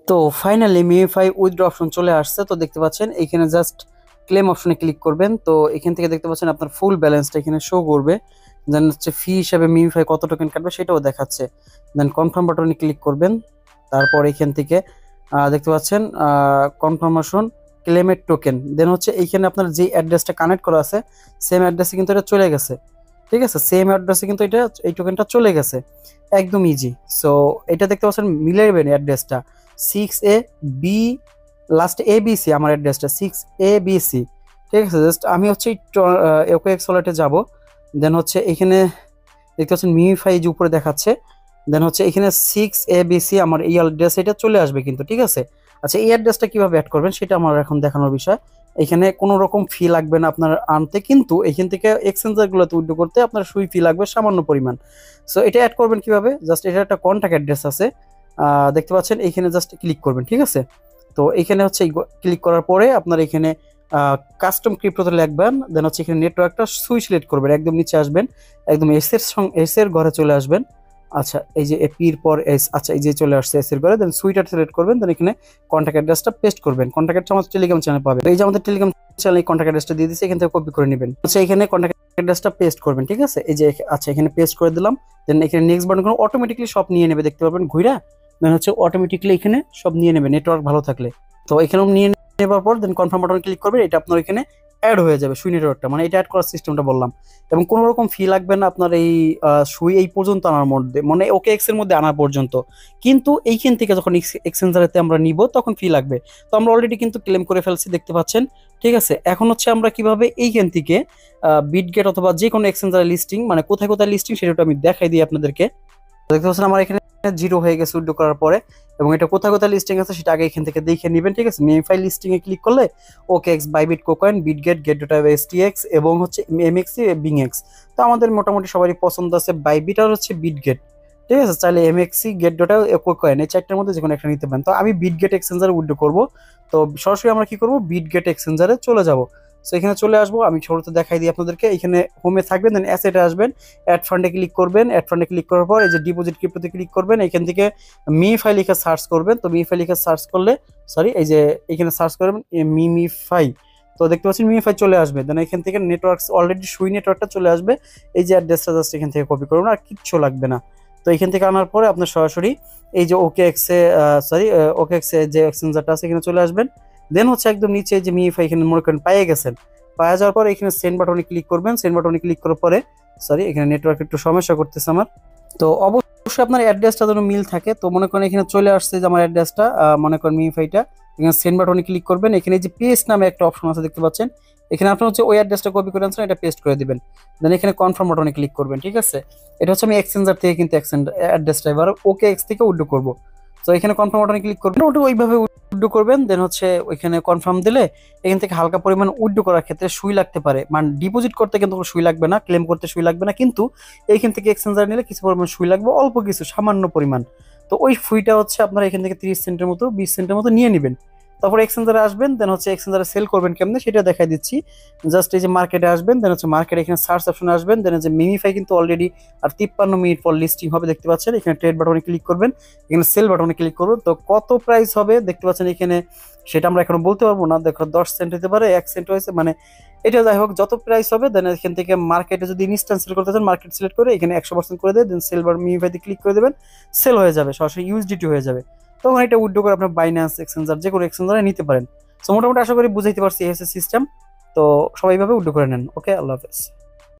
তো finally মিউফাই withdraw option চলে আসছে। তো দেখতে পাচ্ছেন এখানে জাস্ট ক্লেম অপশনে ক্লিক করবেন। তো এখান থেকে দেখতে পাচ্ছেন আপনার ফুল ব্যালেন্সটা এখানে শো করবে। দেন হচ্ছে ফি হিসাবে মিউফাই কত টোকেন কাটবে সেটাও দেখাচ্ছে। দেন কনফার্ম বাটনে ক্লিক করবেন। তারপর এখান থেকে দেখতে পাচ্ছেন কনফার্মেশন ক্লেমের টোকেন। দেন হচ্ছে এইখানে আপনার যে অ্যাড্রেসটা কানেক্ট করা আছে সেম অ্যাড্রেসে কিন্তু এটা চলে গেছে। ঠিক আছে, সেম অ্যাড্রেসে কিন্তু এই টোকেনটা চলে গেছে, একদম ইজি। সো এটা দেখতে পাচ্ছেন মিলাইবেন অ্যাড্রেসটা 6 A B, লাস্ট ABC, আমার অ্যাড্রেসটা 6 ABC। ঠিক আছে, জাস্ট আমি হচ্ছে OKX ওয়ালেটে যাব। দেন হচ্ছে এখানে দেখতে পাচ্ছেন মিউফাই যে উপরে দেখাচ্ছে। দেন হচ্ছে এখানে 6ABC আমার এই অ্যাড্রেস এটা চলে আসবে কিন্তু। ঠিক আছে, আচ্ছা এই অ্যাড্রেসটা কিভাবে অ্যাড করবেন সেটা আমার এখন দেখানোর বিষয়। এখানে কোনো রকম ফি লাগবে না আপনার আনতে, কিন্তু এখান থেকে এক্সচেঞ্জারগুলোতে উইথড্র করতে আপনার ফি লাগবে সামান্য পরিমাণ। সো এটা অ্যাড করবেন কিভাবে, জাস্ট এটা একটা কন্ট্যাক্ট অ্যাড্রেস আছে, দেখতে পাচ্ছেন এইখানে জাস্ট ক্লিক করবেন। ঠিক আছে, তো এখানে হচ্ছে ক্লিক করার পরে আপনার এখানে কাস্টম ক্রিপ্টোতে লিখবেন। দেন হচ্ছে এখানে নেটওয়ার্কটা সুইচ সিলেক্ট করবেন, একদম নিচে আসবেন, একদম এস এর ঘরে চলে আসবেন। আচ্ছা এই যে এপির পর এস, আচ্ছা এই যে চলে আসছে এস এর ঘরে। দেন সুইটার সিলেক্ট করবেন। দেন এখানে কন্ট্যাক্ট অ্যাড্রেসটা পেস্ট করবেন। কন্ট্যাক্ট অ্যাড্রেস আমাদের টেলিগ্রাম চ্যানেল পাবেন। এই যে আমাদের টেলিগ্রাম চ্যানেলে কন্ট্যাক্ট অ্যাড্রেসটা দিয়ে দিচ্ছি, এখান থেকে কপি করে নেবেন। আচ্ছা এখানে কন্ট্যাক্ট অ্যাড্রেসটা পেস্ট করবেন। ঠিক আছে, এই যে আচ্ছা এখানে পেস্ট করে দিলাম। দেন এখানে নেক্সট বাটন করে অটোমেটিকলি সব নিয়ে নেবে, দেখতে পাবেন ঘুরা। দেন হচ্ছে অটোমেটিকলি এখানে সব নিয়ে নেবে নেটওয়ার্ক ভালো থাকলে। তো এখানেও নিয়ে নেবার পর দেন কনফার্ম বাটন ক্লিক করবেন। এটা আপনার এখানে অ্যাড হয়ে যাবে সুই নেটওয়ার্কটা, মানে এটা অ্যাড করার সিস্টেমটা বললাম। এবং কোনো রকম ফি লাগবে না আপনার এই সুই এই পর্যন্ত আনার মধ্যে, মানে OKX এর মধ্যে আনার পর্যন্ত। কিন্তু এইখান থেকে যখন এক্সচেঞ্জারেতে আমরা নিব তখন ফি লাগবে। তো আমরা অলরেডি কিন্তু ক্লেম করে ফেলছি, দেখতে পাচ্ছেন। ঠিক আছে, এখন হচ্ছে আমরা কিভাবে এইখান থেকে বিটগেট অথবা যে কোনো এক্সচেঞ্জারের লিস্টিং, মানে কোথায় কোথায় লিস্টিং সেটা আমি দেখাই দিই আপনাদেরকে। দেখতে পাচ্ছেন আমার এখানে জিরো হয়ে গেছে উইথড্র করার পরে, এবং এটা কোথায় কোথায় লিস্টিং আছে সেটা আগে এখান থেকে দেখে নেবেন। ঠিক আছে, মিউফাই লিস্টিং এ ক্লিক করলে OKX, বাইবিট, কোকয়েন, বিটগেট, গেট.STX এবং হচ্ছে MXC, বিংএক্স। তো আমাদের মোটামুটি সবারই পছন্দ আছে বাইবিট আর হচ্ছে বিটগেট। ঠিক আছে, চাইলে MXC, কোকয়েন এই চারটার মধ্যে যে কোনো একটা নিতে পারেন। তো আমি বিটগেট এক্সচেঞ্জারে উইথড্র করবো। তো সরাসরি আমরা কি করবো, বিটগেট এক্সচেঞ্জারে চলে যাব। সো এখানে চলে আসবো, আমি শুরুতে দেখাই দিই আপনাদেরকে। এখানে হোমে থাকবেন, দেন অ্যাসেটে আসবেন, অ্যাড ফান্ডে ক্লিক করবেন। অ্যাড ফান্ডে ক্লিক করার পর এই যে ডিপোজিট ক্রিপ্টোতে ক্লিক করবেন। এখান থেকে মিউফাই লিখে সার্চ করবেন। তো মিউফাই লিখে সার্চ করলে এই যে এখানে সার্চ করবেন মিউফাই। তো দেখতে পাচ্ছেন মিউফাই চলে আসবে। দেন এখান থেকে নেটওয়ার্ক অলরেডি সুই নেটওয়ার্কটা চলে আসবে। এই যে অ্যাড্রেসটা জাস্ট এখান থেকে কপি করবেন, আর কিচ্ছু লাগবে না। তো এখান থেকে আনার পরে আপনার সরাসরি এই যে OKX এ যে এক্সচেঞ্জারটা আছে এখানে চলে আসবেন। দেন হচ্ছে একদম নিচে যে মিউফাই এখানে মনে করেন পেয়ে গেছেন। পাওয়া যাওয়ার পরে এখানে সেন্ড বাটনে ক্লিক করবেন। সেন্ড বাটনে ক্লিক করার পরে এখানে নেটওয়ার্ক একটু সমস্যা করতেছে আমার। তো অবশ্যই আপনার অ্যাড্রেসটা যেন মিল থাকে। তো মনে করেন এখানে চলে আসছে যে আমার অ্যাড্রেসটা, মনে করেন মিউফাইটা। এখানে সেন্ড বাটনে ক্লিক করবেন। এখানে যে পেস্ট নামে একটা অপশন আছে দেখতে পাচ্ছেন, এখানে আপনার হচ্ছে ওই অ্যাড্রেসটা কপি করে আনছেন, এটা পেস্ট করে দিবেন। দেন এখানে কনফার্ম বাটনে ক্লিক করবেন। ঠিক আছে, এটা হচ্ছে আমি এক্সচেঞ্জার থেকে কিন্তু অ্যাড্রেসটা এবার OKX থেকে উইথড্র করবো। তো এখানে কনফার্ম বাটনে ক্লিক করবেন, ওটা ওইভাবে উইথড্র করবেন। দেন হচ্ছে ওইখানে কনফার্ম দিলে এখান থেকে হালকা পরিমাণ উইথড্র করার ক্ষেত্রে সুই লাগতে পারে, মানে ডিপোজিট করতে কিন্তু সুই লাগবে না, ক্লেম করতে সুই লাগবে না, কিন্তু এইখান থেকে এক্সচেঞ্জার নিলে কিছু পরিমাণ সুই লাগবে, অল্প কিছু সামান্য পরিমাণ। তো ওই সুইটা হচ্ছে আপনারা এখান থেকে 30 সেন্টের মতো 20 সেন্টের মতো নিয়ে নেবেন। তারপর এক্সচেঞ্জারে আসবেন। দেন হচ্ছে এক্সচেঞ্জারে সেল করবেন কেমনে সেটা দেখাই দিচ্ছি। জাস্ট এই যে মার্কেটে আসবেন। দেন হচ্ছে মার্কেটে এখানে সার্চ অপশনে আসবেন। দেন যে মিউফাই কিন্তু অলরেডি আর 53 মিনিট পর লিস্টিং হবে, দেখতে পাচ্ছেন। এখানে ট্রেড বাটনে ক্লিক করবেন, এখানে সেল বাটনে ক্লিক করুন। তো কত প্রাইস হবে দেখতে পাচ্ছেন এখানে, সেটা আমরা এখনো বলতে পারবো না। দেখো 10 সেন্ট হতে পারে, 1 সেন্ট হয়েছে, মানে এটা যাই হোক যত প্রাইস হবে। দেন এখান থেকে মার্কেটে যদি ইনস্ট্যান্ট সেল করতে চান মার্কেট সিলেক্ট করে এখানে 100% করে দেন। দেন সেল বার মিউফাইতে ক্লিক করে দেবেন, সেল হয়ে যাবে, সরাসরি USDT হয়ে যাবে। তখন এটা উইথড্র করে আপনার বাইন্যান্স এক্সচেঞ্জার যে কোনো এক্সচেঞ্জারে নিতে পারেন। সো মোটামুটি আশা করি বুঝাইতে পারছি এই হচ্ছে সিস্টেম। তো সবাই ভাবে উইথড্র করে নেন। ওকে, আল্লাহ হাফেজ।